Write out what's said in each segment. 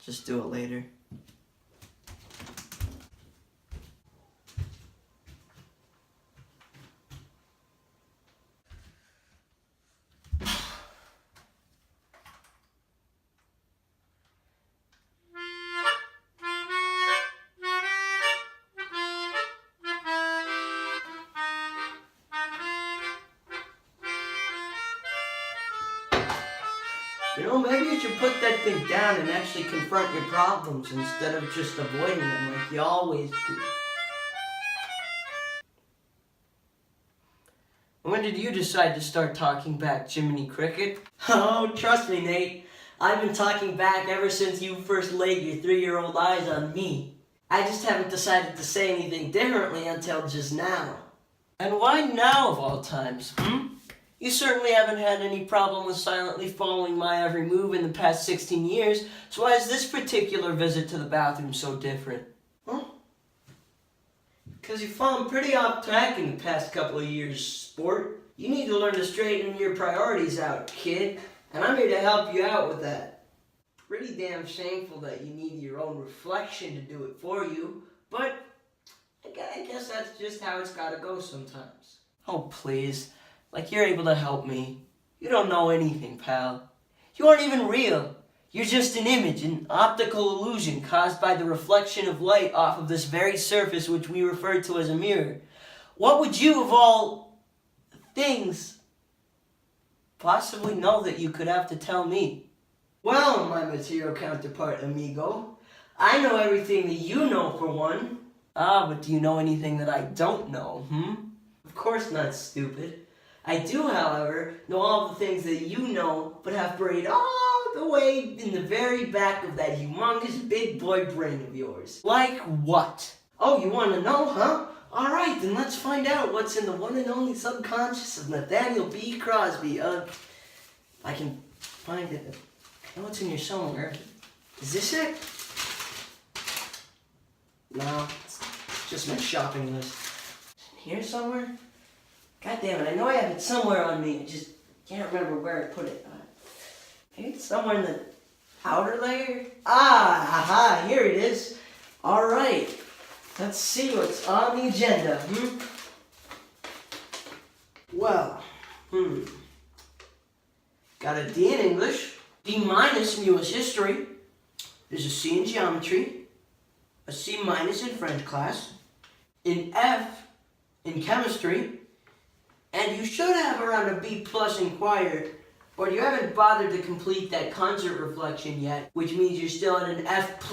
just do it later. You know, maybe you should put that thing down and actually confront your problems instead of just avoiding them like you always do. When did you decide to start talking back, Jiminy Cricket? Oh, trust me, Nate. I've been talking back ever since you first laid your 3-year-old eyes on me. I just haven't decided to say anything differently until just now. And why now of all times, You certainly haven't had any problem with silently following my every move in the past 16 years, so why is this particular visit to the bathroom so different? Huh? Because you've fallen pretty off track in the past couple of years, sport. You need to learn to straighten your priorities out, kid, and I'm here to help you out with that. Pretty damn shameful that you need your own reflection to do it for you, but I guess that's just how it's gotta go sometimes. Oh, please. Like you're able to help me. You don't know anything, pal. You aren't even real. You're just an image, an optical illusion caused by the reflection of light off of this very surface which we refer to as a mirror. What would you, of all things, possibly know that you could have to tell me? Well, my material counterpart, amigo, I know everything that you know for one. Ah, but do you know anything that I don't know, Of course not, stupid. I do, however, know all the things that you know, but have buried all the way in the very back of that humongous big boy brain of yours. Like what? Oh, you want to know, huh? Alright, then let's find out what's in the one and only subconscious of Nathaniel B. Crosby. I can find it. I know it's in here somewhere. Is this it? No, it's just my shopping list. Is it in here somewhere? God damn it, I know I have it somewhere on me. I just can't remember where I put it. Maybe it's somewhere in the outer layer? Ah, haha, here it is. Alright, let's see what's on the agenda, Well, got a D in English, D- in US history, there's a C in geometry, a C- in French class, an F in chemistry, and you should have around a B+ in choir, but you haven't bothered to complete that concert reflection yet, which means you're still at an F+.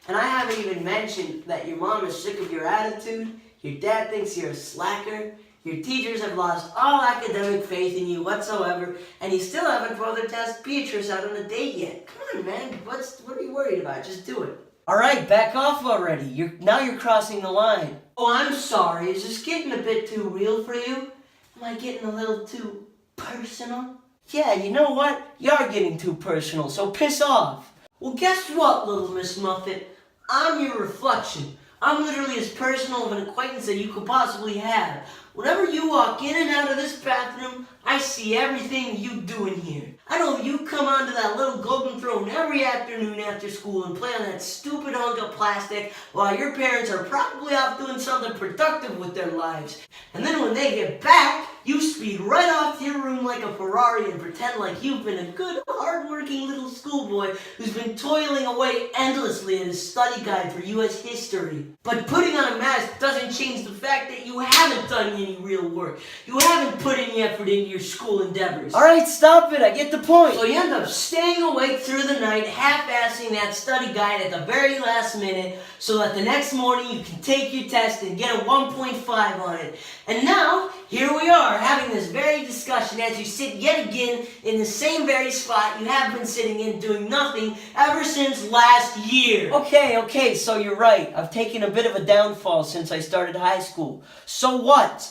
And I haven't even mentioned that your mom is sick of your attitude, your dad thinks you're a slacker, your teachers have lost all academic faith in you whatsoever, and you still haven't bothered to ask Beatrice out on a date yet. Come on, man, what are you worried about? Just do it. Alright, back off already. Now you're crossing the line. Oh, I'm sorry. Is this getting a bit too real for you? Am I getting a little too personal? Yeah, you know what? You are getting too personal, so piss off. Well, guess what, little Miss Muffet? I'm your reflection. I'm literally as personal of an acquaintance that you could possibly have. Whenever you walk in and out of this bathroom, I see everything you do in here. I know you come onto that little golden throne every afternoon after school and play on that stupid hunk of plastic while your parents are probably off doing something productive with their lives. And then when they get back, you speed right off to your room like a Ferrari and pretend like you've been a good, hard-working little schoolboy who's been toiling away endlessly at his study guide for US history. But putting on a mask doesn't change the fact that you haven't done any real work. You haven't put any effort into your school endeavors. Alright, stop it. I get the point. So you end up staying awake through the night, half-assing that study guide at the very last minute so that the next morning you can take your test and get a 1.5 on it. And now, here we are, having this very discussion as you sit yet again in the same very spot you have been sitting in doing nothing ever since last year. Okay, so you're right. I've taken a bit of a downfall since I started high school. So what?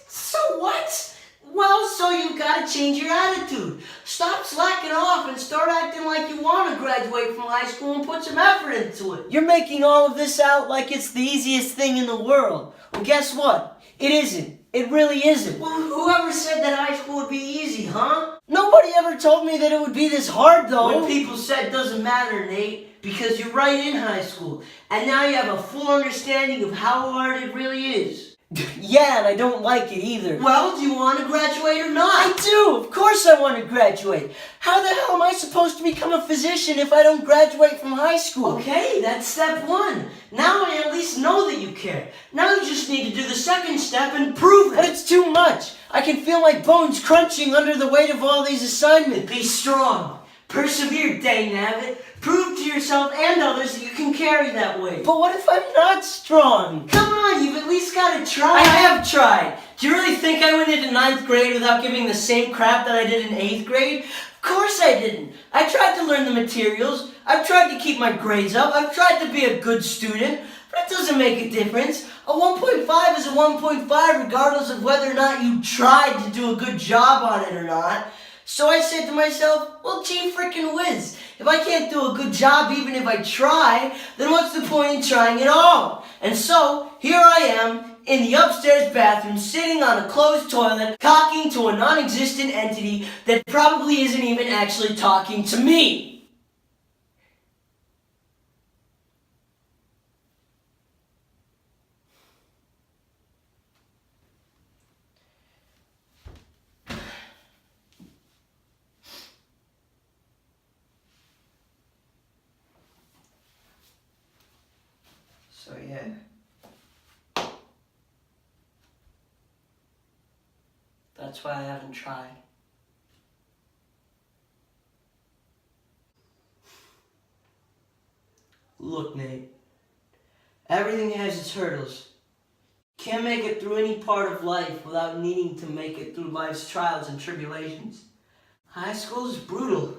So what? Well, so you gotta change your attitude. Stop slacking off and start acting like you want to graduate from high school and put some effort into it. You're making all of this out like it's the easiest thing in the world. Well, guess what? It isn't. It really isn't. Well, whoever said that high school would be easy, huh? Nobody ever told me that it would be this hard, though. What people said doesn't matter, Nate, because you're right in high school, and now you have a full understanding of how hard it really is. Yeah, and I don't like it either. Well, do you want to graduate or I not? do! Of course I want to graduate. How the hell am I supposed to become a physician if I don't graduate from high school? Okay, that's step one. Now I at least know that you care. Now you just need to do the second step and prove But it. it's too much. I can feel my bones crunching under the weight of all these assignments. Be strong. Persevere, dang nabbit. Prove to yourself and others that you can carry that weight. But what if I'm not strong? Come on, you've at least got to try. I have tried. Do you really think I went into 9th grade without giving the same crap that I did in 8th grade? Of course I didn't. I tried to learn the materials. I've tried to keep my grades up. I've tried to be a good student. But it doesn't make a difference. A 1.5 is a 1.5 regardless of whether or not you tried to do a good job on it or not. So I said to myself, well, gee frickin' whiz. If I can't do a good job even if I try, then what's the point in trying at all? And so, here I am, in the upstairs bathroom, sitting on a closed toilet, talking to a non-existent entity that probably isn't even actually talking to me. So yeah. That's why I haven't tried. Look, Nate. Everything has its hurdles. Can't make it through any part of life without needing to make it through life's trials and tribulations. High school is brutal.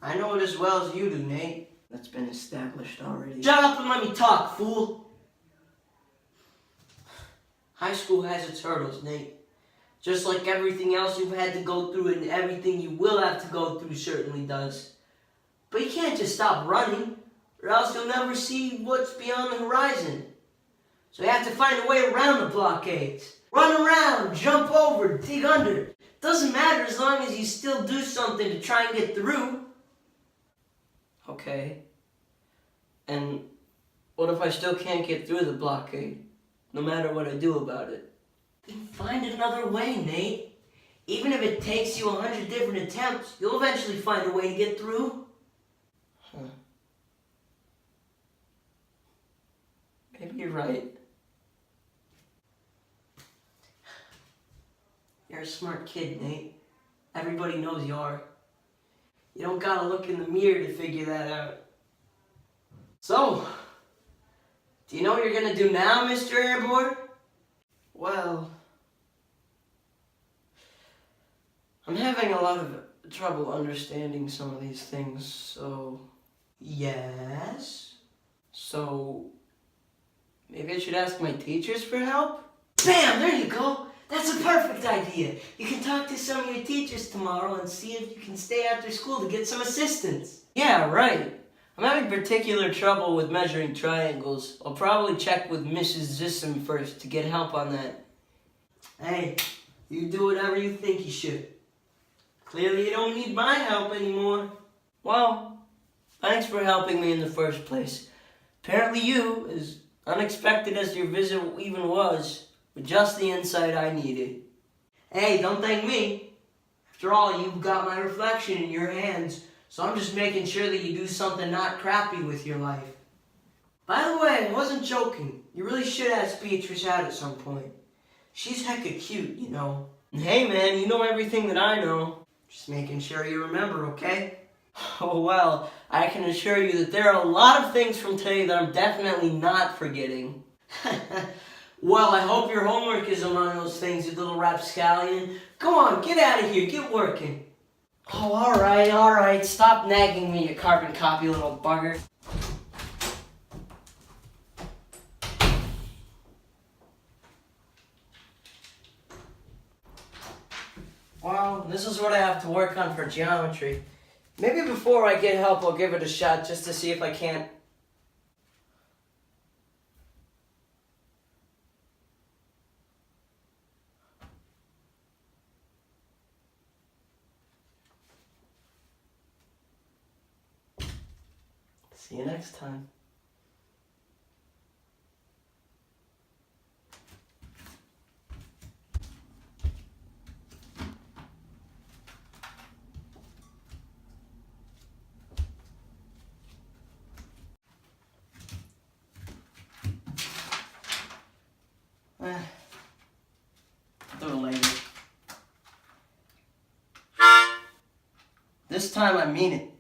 I know it as well as you do, Nate. That's been established already. Shut up and let me talk, fool. High school has its hurdles, Nate. Just like everything else you've had to go through and everything you will have to go through certainly does. But you can't just stop running, or else you'll never see what's beyond the horizon. So you have to find a way around the blockades. Run around, jump over, dig under. Doesn't matter as long as you still do something to try and get through. Okay. And what if I still can't get through the blockade, no matter what I do about it? Then find another way, Nate. Even if it takes you 100 different attempts, you'll eventually find a way to get through. Huh. Maybe you're right. You're a smart kid, Nate. Everybody knows you are. You don't gotta look in the mirror to figure that out. So, do you know what you're gonna do now, Mr. Airborne? Well, I'm having a lot of trouble understanding some of these things, so Yes? maybe I should ask my teachers for help? Bam! There you go! That's a perfect idea. You can talk to some of your teachers tomorrow and see if you can stay after school to get some assistance. Yeah, right. I'm having particular trouble with measuring triangles. I'll probably check with Mrs. Zissem first to get help on that. Hey, you do whatever you think you should. Clearly you don't need my help anymore. Well, thanks for helping me in the first place. Apparently you, as unexpected as your visit even was, were just the insight I needed. Hey, don't thank me. After all, you've got my reflection in your hands, so I'm just making sure that you do something not crappy with your life. By the way, I wasn't joking. You really should ask Beatrice out at some point. She's hecka cute, you know. Hey man, you know everything that I know. Just making sure you remember, okay? Oh well, I can assure you that there are a lot of things from today that I'm definitely not forgetting. Well, I hope your homework is among those things, you little rapscallion. Go on, get out of here, get working. Oh, alright, stop nagging me, you carbon copy little bugger. Well, this is what I have to work on for geometry. Maybe before I get help, I'll give it a shot just to see if I can't. See you next time. Do it later. This time I mean it.